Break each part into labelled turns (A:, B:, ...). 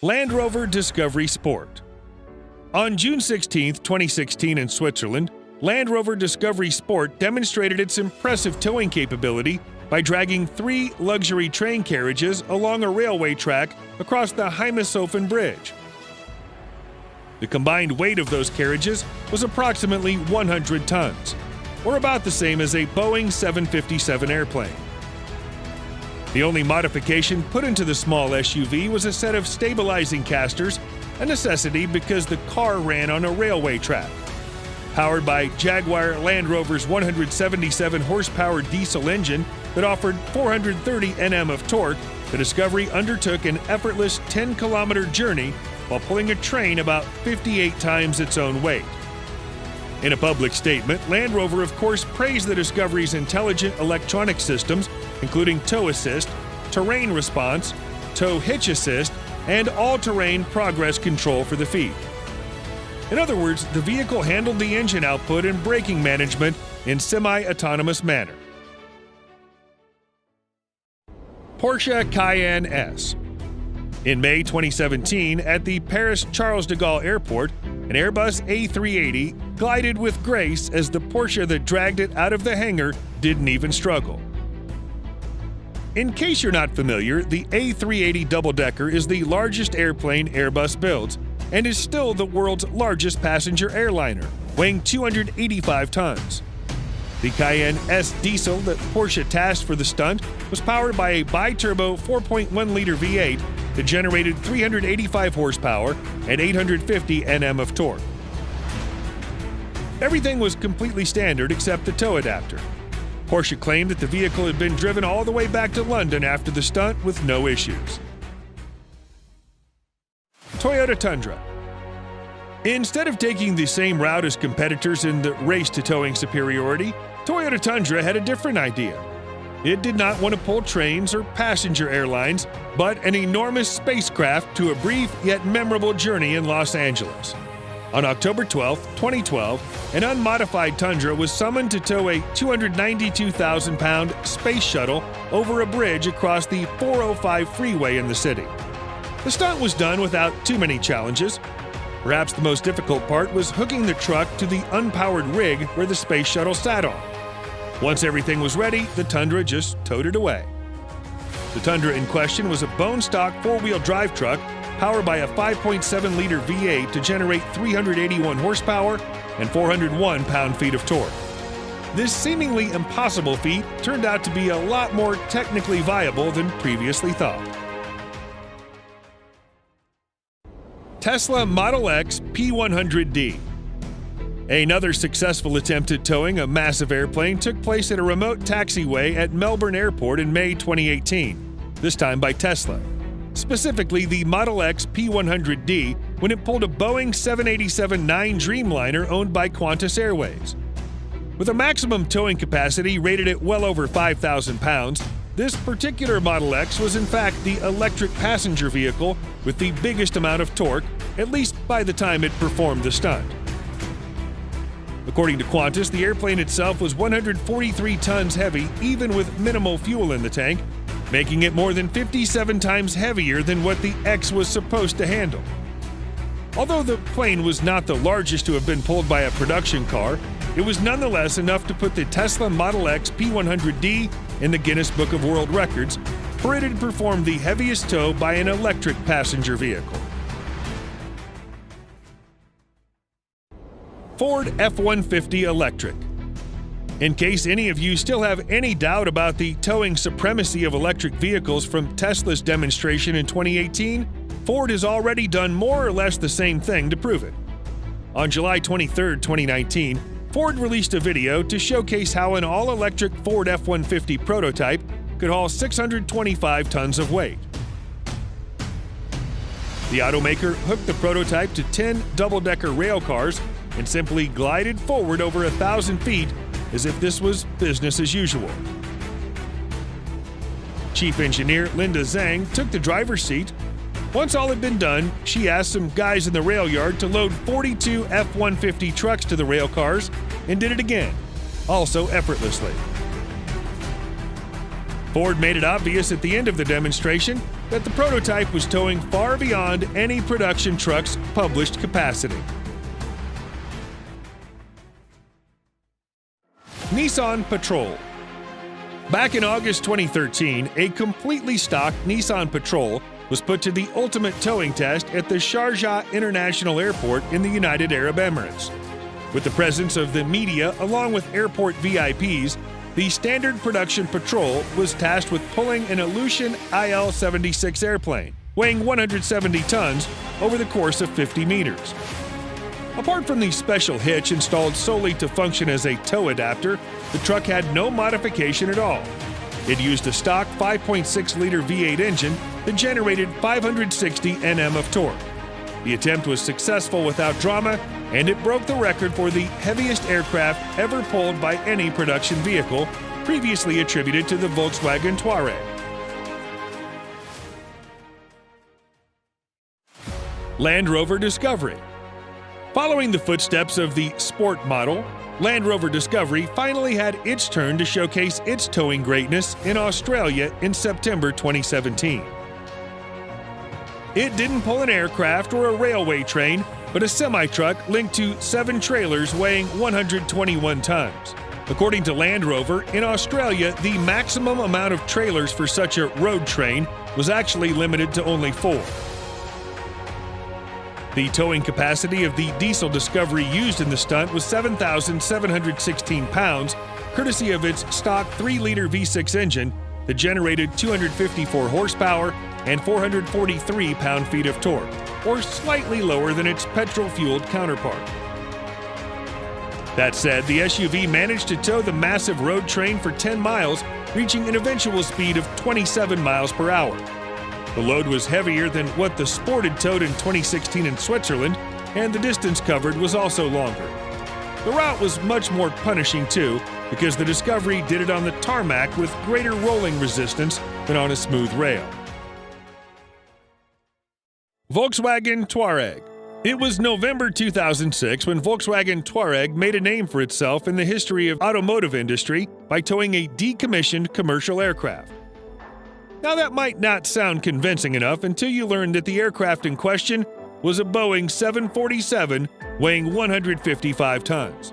A: Land Rover Discovery Sport. On June 16, 2016 in Switzerland, Land Rover Discovery Sport demonstrated its impressive towing capability by dragging 3 luxury train carriages along a railway track across the Hemishofen Bridge. The combined weight of those carriages was approximately 100 tons, or about the same as a Boeing 757 airplane. The only modification put into the small SUV was a set of stabilizing casters, a necessity because the car ran on a railway track. Powered by Jaguar Land Rover's 177 horsepower diesel engine that offered 430 Nm of torque, the Discovery undertook an effortless 10-kilometer journey while pulling a train about 58 times its own weight. In a public statement, Land Rover of course praised the Discovery's intelligent electronic systems, including tow assist, terrain response, tow hitch assist, and all-terrain progress control for the feet. In other words, the vehicle handled the engine output and braking management in semi-autonomous manner. Porsche Cayenne S. In May 2017, at the Paris Charles de Gaulle Airport, an Airbus A380 glided with grace as the Porsche that dragged it out of the hangar didn't even struggle. In case you're not familiar, the A380 double-decker is the largest airplane Airbus builds and is still the world's largest passenger airliner, weighing 285 tons. The Cayenne S diesel that Porsche tasked for the stunt was powered by a bi-turbo 4.1-liter V8 that generated 385 horsepower and 850 Nm of torque. Everything was completely standard except the tow adapter. Porsche claimed that the vehicle had been driven all the way back to London after the stunt with no issues. Toyota Tundra. Instead of taking the same route as competitors in the race to towing superiority, Toyota Tundra had a different idea. It did not want to pull trains or passenger airlines, but an enormous spacecraft to a brief yet memorable journey in Los Angeles. On October 12, 2012, an unmodified Tundra was summoned to tow a 292,000-pound space shuttle over a bridge across the 405 freeway in the city. The stunt was done without too many challenges. Perhaps the most difficult part was hooking the truck to the unpowered rig where the space shuttle sat on. Once everything was ready, the Tundra just towed it away. The Tundra in question was a bone-stock four-wheel drive truck powered by a 5.7-liter V8 to generate 381 horsepower and 401 pound-feet of torque. This seemingly impossible feat turned out to be a lot more technically viable than previously thought. Tesla Model X P100D. Another successful attempt at towing a massive airplane took place at a remote taxiway at Melbourne Airport in May 2018, this time by Tesla. Specifically the Model X P100D when it pulled a Boeing 787-9 Dreamliner owned by Qantas Airways. With a maximum towing capacity rated at well over 5,000 pounds, this particular Model X was in fact the electric passenger vehicle with the biggest amount of torque, at least by the time it performed the stunt. According to Qantas, the airplane itself was 143 tons heavy even with minimal fuel in the tank, making it more than 57 times heavier than what the X was supposed to handle. Although the plane was not the largest to have been pulled by a production car, it was nonetheless enough to put the Tesla Model X P100D in the Guinness Book of World Records, for it had performed the heaviest tow by an electric passenger vehicle. Ford F-150 Electric. In case any of you still have any doubt about the towing supremacy of electric vehicles from Tesla's demonstration in 2018, Ford has already done more or less the same thing to prove it. On July 23, 2019, Ford released a video to showcase how an all-electric Ford F-150 prototype could haul 625 tons of weight. The automaker hooked the prototype to 10 double-decker rail cars and simply glided forward over 1,000 feet as if this was business as usual. Chief Engineer Linda Zhang took the driver's seat. Once all had been done, she asked some guys in the rail yard to load 42 F-150 trucks to the rail cars and did it again, also effortlessly. Ford made it obvious at the end of the demonstration that the prototype was towing far beyond any production truck's published capacity. Nissan Patrol. Back in August 2013, a completely stocked Nissan Patrol was put to the ultimate towing test at the Sharjah International Airport in the United Arab Emirates. With the presence of the media along with airport VIPs, the standard production Patrol was tasked with pulling an Ilyushin IL-76 airplane, weighing 170 tons, over the course of 50 meters. Apart from the special hitch installed solely to function as a tow adapter, the truck had no modification at all. It used a stock 5.6-liter V8 engine that generated 560 Nm of torque. The attempt was successful without drama, and it broke the record for the heaviest aircraft ever pulled by any production vehicle, previously attributed to the Volkswagen Touareg. Land Rover Discovery. Following the footsteps of the Sport model, Land Rover Discovery finally had its turn to showcase its towing greatness in Australia in September 2017. It didn't pull an aircraft or a railway train, but a semi-truck linked to 7 trailers weighing 121 tons. According to Land Rover, in Australia, the maximum amount of trailers for such a road train was actually limited to only 4. The towing capacity of the diesel Discovery used in the stunt was 7,716 pounds, courtesy of its stock 3-liter V6 engine that generated 254 horsepower and 443 pound-feet of torque, or slightly lower than its petrol-fueled counterpart. That said, the SUV managed to tow the massive road train for 10 miles, reaching an eventual speed of 27 miles per hour. The load was heavier than what the Sport had towed in 2016 in Switzerland, and the distance covered was also longer. The route was much more punishing too, because the Discovery did it on the tarmac with greater rolling resistance than on a smooth rail. Volkswagen Touareg. It was November 2006 when Volkswagen Touareg made a name for itself in the history of automotive industry by towing a decommissioned commercial aircraft. Now that might not sound convincing enough until you learn that the aircraft in question was a Boeing 747 weighing 155 tons.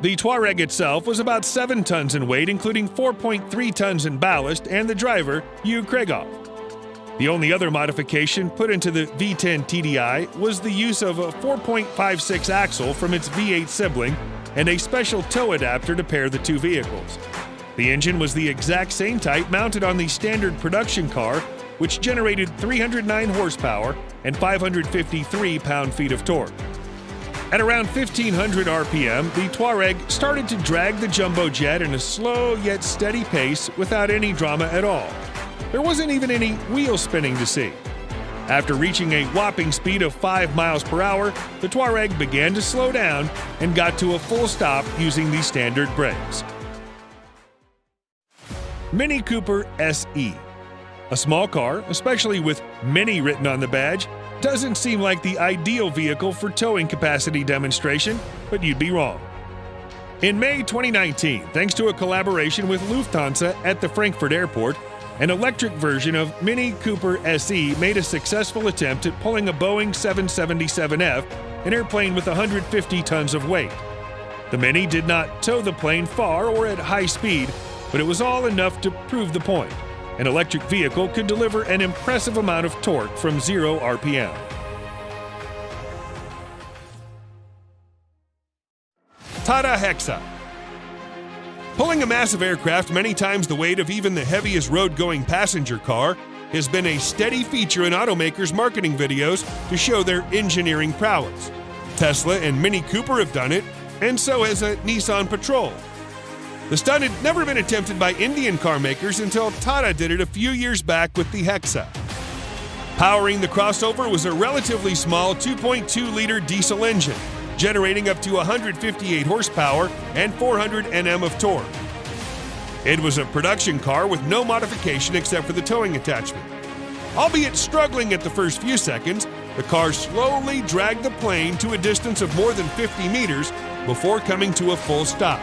A: The Touareg itself was about 7 tons in weight, including 4.3 tons in ballast, and the driver, Hugh Krigoff. The only other modification put into the V10 TDI was the use of a 4.56 axle from its V8 sibling and a special tow adapter to pair the two vehicles. The engine was the exact same type mounted on the standard production car, which generated 309 horsepower and 553 pound-feet of torque. At around 1,500 RPM, the Touareg started to drag the jumbo jet in a slow yet steady pace without any drama at all. There wasn't even any wheel spinning to see. After reaching a whopping speed of 5 miles per hour, the Touareg began to slow down and got to a full stop using the standard brakes. Mini Cooper SE. A small car, especially with Mini written on the badge, doesn't seem like the ideal vehicle for towing capacity demonstration, but you'd be wrong. In May 2019, thanks to a collaboration with Lufthansa at the Frankfurt Airport, an electric version of Mini Cooper SE made a successful attempt at pulling a Boeing 777F, an airplane with 150 tons of weight. The Mini did not tow the plane far or at high speed, but it was all enough to prove the point. An electric vehicle could deliver an impressive amount of torque from 0 RPM. Tata Hexa. Pulling a massive aircraft many times the weight of even the heaviest road-going passenger car has been a steady feature in automakers' marketing videos to show their engineering prowess. Tesla and Mini Cooper have done it, and so has a Nissan Patrol. The stunt had never been attempted by Indian car makers until Tata did it a few years back with the Hexa. Powering the crossover was a relatively small 2.2-liter diesel engine, generating up to 158 horsepower and 400 Nm of torque. It was a production car with no modification except for the towing attachment. Albeit struggling at the first few seconds, the car slowly dragged the plane to a distance of more than 50 meters before coming to a full stop.